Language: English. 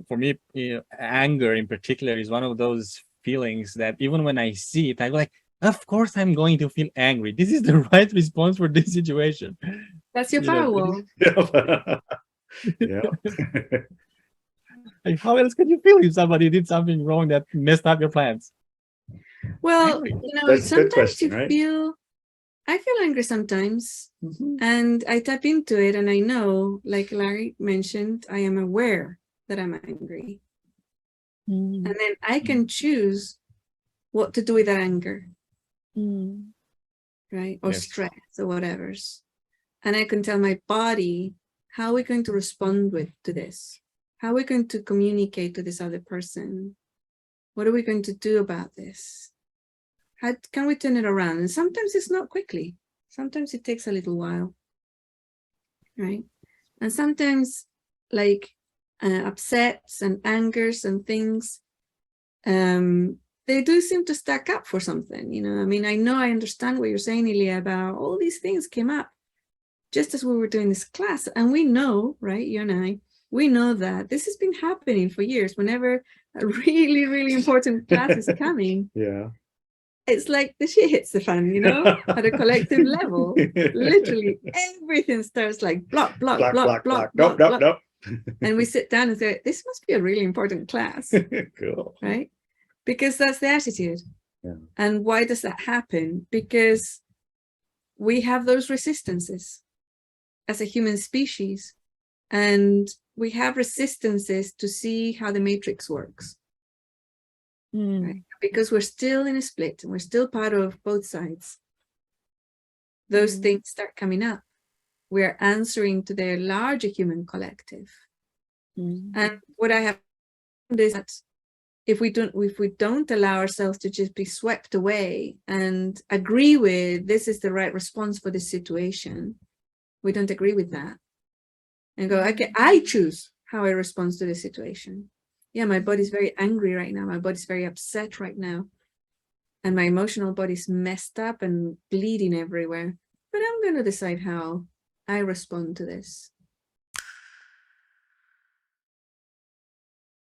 for me, anger in particular is one of those feelings that even when I see it, I go like, of course I'm going to feel angry. This is the right response for this situation. That's your firewall. Yeah. Like, how else could you feel if somebody did something wrong that messed up your plans? Well, Angry. you know, That's a good sometimes question, you right? feel, I feel angry sometimes, and I tap into it, and I know, like Larry mentioned, I am aware that I'm angry. And then I can choose what to do with that anger, right? Or Yes. stress or whatever's. And I can tell my body, how are we going to respond to this? How are we going to communicate to this other person? What are we going to do about this? How can we turn it around? And sometimes it's not quickly. Sometimes it takes a little while, right? And sometimes like upsets and angers and things, they do seem to stack up for something, you know. I mean, I know I understand what you're saying, Ilia, about all these things came up just as we were doing this class. And we know, right, you and I, we know that this has been happening for years. Whenever a really, really important class is coming, Yeah. it's like the shit hits the fan, you know, at a collective level. Literally everything starts like block, block, block, block, block, block. Nope. And we sit down and say, this must be a really important class, Cool. right? Because that's the attitude. Yeah. And why does that happen? Because we have those resistances as a human species, and we have resistances to see how the matrix works. Right? Because we're still in a split and we're still part of both sides. Those things start coming up. We're answering to the larger human collective. And what I have found is that if we don't allow ourselves to just be swept away and agree with this is the right response for this situation, we don't agree with that. And go, okay, I choose how I respond to this situation. Yeah, my body's very angry right now. My body's very upset right now. And my emotional body's messed up and bleeding everywhere. But I'm going to decide how I respond to this.